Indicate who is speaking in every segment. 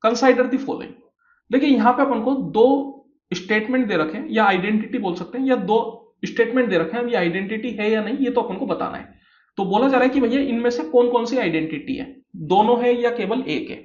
Speaker 1: Consider the following. देखिए यहाँ पे अपन को दो स्टेटमेंट दे रखे हैं, या आइडेंटिटी बोल सकते हैं, या दो स्टेटमेंट दे रखे हैं, ये आइडेंटिटी है या नहीं ये तो अपन को बताना है। तो बोला जा रहा है कि भैया इनमें से कौन कौन सी आइडेंटिटी है, दोनों है या केवल एक है।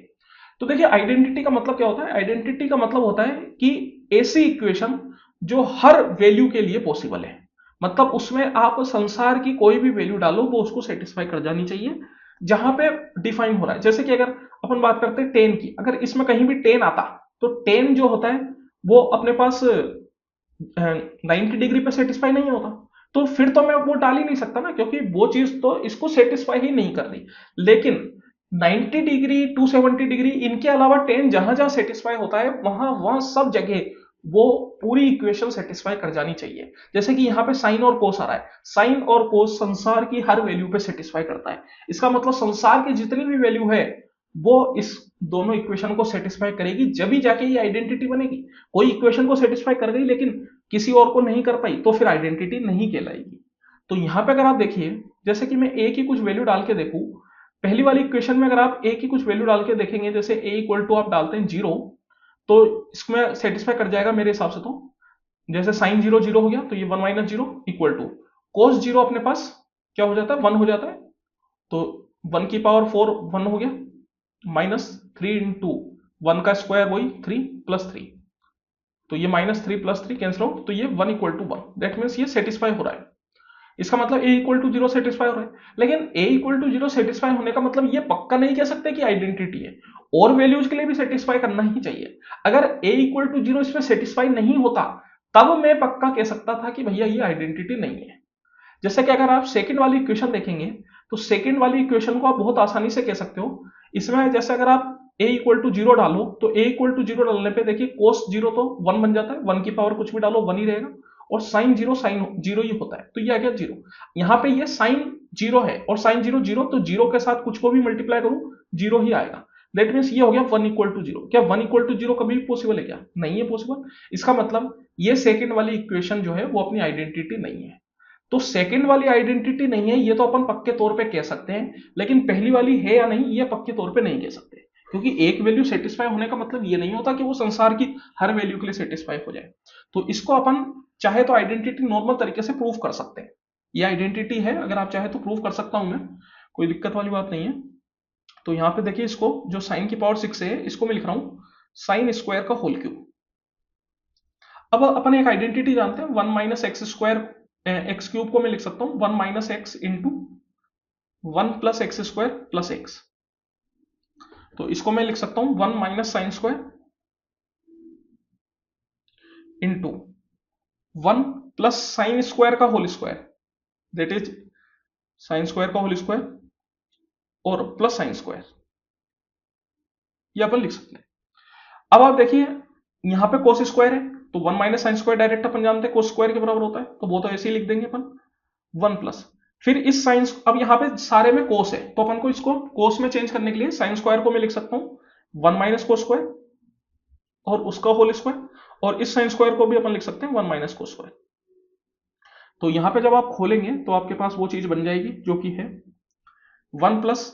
Speaker 1: तो देखिए आइडेंटिटी का मतलब क्या होता है, आइडेंटिटी का मतलब होता है कि ऐसी इक्वेशन जो हर वैल्यू के लिए पॉसिबल है, मतलब उसमें आप संसार की कोई भी वैल्यू डालो वो उसको सेटिस्फाई कर जानी चाहिए जहां पे डिफाइन हो रहा है। जैसे कि अगर अपन बात करते हैं 10 की, अगर इसमें कहीं भी 10 आता तो 10 जो होता है वो अपने पास 90 डिग्री पे सेटिस्फाई नहीं होता, तो फिर तो मैं वो डाल ही नहीं सकता ना, क्योंकि वो चीज तो इसको सेटिस्फाई ही नहीं कर रही। लेकिन 90 डिग्री 270 डिग्री इनके अलावा 10 जहां जहां सेटिस्फाई होता है वहां वहां सब जगह वो पूरी इक्वेशन सेटिस्फाई कर जानी चाहिए। जैसे कि यहाँ पे साइन और कोस आ रहा है, साइन और कोस संसार की हर वैल्यू पे सेटिस्फाई करता है। इसका मतलब संसार की जितनी भी वैल्यू है वो इस दोनों इक्वेशन को सेटिस्फाई करेगी, जब ही जाके ये आइडेंटिटी बनेगी। कोई इक्वेशन को सेटिस्फाई कर गई लेकिन किसी और को नहीं कर पाई तो फिर आइडेंटिटी नहीं कहलाएगी। तो यहां पे अगर आप देखिए, जैसे कि मैं ए की कुछ वैल्यू डाल के देखूं, पहली वाली इक्वेशन में अगर आप ए की कुछ वैल्यू डाल के देखेंगे, जैसे ए इक्वल टू आप डालते हैं 0, तो इसमें सेटिस्फाई कर जाएगा मेरे हिसाब से। तो जैसे साइन 0 0 हो गया तो ये 1 माइनस 0 इक्वल टू कोस 0 अपने पास क्या हो जाता है, 1 हो जाता है। तो 1 की पावर 4 1 हो गया, माइनस 3 इंटू 1 का स्क्वायर वही 3 प्लस 3, तो ये माइनस 3 प्लस 3 कैंसिल आउट, तो ये 1 इक्वल टू 1, दैट मीन्स ये सेटिस्फाई हो रहा है। इसका मतलब ए इक्वल टू 0 सेटिस्फाई हो रहा है। लेकिन ए इक्वल टू 0 सेटिस्फाई होने का मतलब ये पक्का नहीं कह सकते कि आइडेंटिटी है, और वैल्यूज के लिए भी सेटिस्फाई करना ही चाहिए। अगर ए इक्वल टू 0 इसमें सेटिस्फाई नहीं होता तब मैं पक्का कह सकता था कि भैया ये आइडेंटिटी नहीं है। जैसे कि अगर आप सेकंड वाली इक्वेशन देखेंगे तो सेकंड वाली इक्वेशन को आप बहुत आसानी से कह सकते हो। इसमें जैसे अगर आप a इक्वल टू 0 डालो तो a इक्वल टू 0 डालने पे देखिए कोस 0 तो 1 बन जाता है, 1 की पावर कुछ भी डालो 1 ही रहेगा, और साइन 0 ही होता है, तो ये आ गया 0। यहाँ पे ये साइन 0 है और साइन 0 0, तो 0 के साथ कुछ को भी मल्टीप्लाई करूं 0 ही आएगा। दैट मीन्स ये हो गया 1 इक्वल टू 0। क्या 1 इक्वल टू 0 कभी भी पॉसिबल है क्या? नहीं है पॉसिबल। इसका मतलब ये सेकंड वाली इक्वेशन जो है वो अपनी आइडेंटिटी नहीं है। तो सेकंड वाली आइडेंटिटी नहीं है ये तो अपन पक्के तौर पे कह सकते हैं, लेकिन पहली वाली है या नहीं ये पक्के तौर पे नहीं कह सकते, क्योंकि एक वैल्यू सेटिस्फाई होने का मतलब ये नहीं होता कि वो संसार की हर वैल्यू के लिए सेटिस्फाई हो जाए। तो इसको अपन चाहे तो आइडेंटिटी नॉर्मल तरीके से प्रूव कर सकते हैं। ये आइडेंटिटी है, अगर आप चाहे तो प्रूव कर सकता हूं मैं, कोई दिक्कत वाली बात नहीं है। तो यहां पे देखिए, इसको जो साइन की पावर 6 है इसको मैं लिख रहा हूं साइन स्क्वायर का होल क्यूब। अब अपन एक आइडेंटिटी जानते हैं 1 minus x square, x cube को मैं लिख सकता हूं 1 minus x into 1 plus x square plus x. तो इसको मैं लिख सकता हूं 1 minus sine square into 1 plus sine square का whole square, that is sine square का होल स्क्वायर और प्लस साइन स्क्वायर, ये अपन लिख सकते हैं। अब आप देखिए यहां पे कोस स्क्वायर है तो 1 माइनस साइन स्क्वायर डायरेक्ट अपन जानते हैं कोस स्क्वायर के बराबर होता है, तो वो तो ऐसे ही लिख देंगे अपन 1 प्लस, फिर इस साइन, अब यहां पे सारे में कोस है तो अपन को इसको कोस में चेंज करने के लिए साइन स्क्वायर को मैं लिख सकता हूं 1 माइनस कोस स्क्वायर और उसका होल स्क्वायर, और इस साइन स्क्वायर को भी अपन लिख सकते हैं 1 माइनस कोस स्क्वायर। तो यहां पे जब आप खोलेंगे तो आपके पास वो चीज बन जाएगी जो कि है 1 प्लस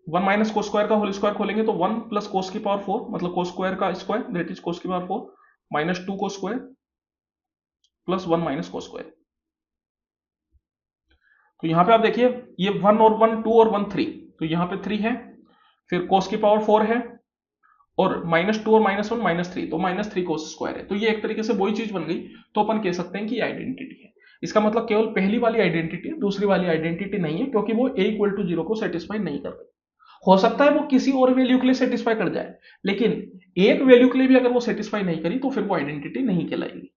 Speaker 1: 1 माइनस कोस स्क्वायर का होल स्क्वायर खोलेंगे तो 1 प्लस कोस की पावर 4, मतलब कोस स्क्वायर का स्क्वायर दैट इज कोस की power 4 minus 2 cos square plus 1 minus cos square. तो यहां पे आप देखिए ये 1 और 1 2 और 1 3, तो यहां पे 3 है, फिर कोस की पावर 4 है, और माइनस 2 और माइनस 1 माइनस 3, तो माइनस 3 कोस स्क्वायर है। तो ये एक तरीके से वही चीज बन गई, तो अपन कह सकते हैं कि आइडेंटिटी है। इसका मतलब केवल पहली वाली आइडेंटिटी है, दूसरी वाली आइडेंटिटी नहीं है, क्योंकि वो a इक्वल टू 0 को सेटिस्फाई नहीं कर रही। हो सकता है वो किसी और वैल्यू के लिए सेटिस्फाई कर जाए, लेकिन एक वैल्यू के लिए भी अगर वो सेटिस्फाई नहीं करी तो फिर वो आइडेंटिटी नहीं कहलाएगी।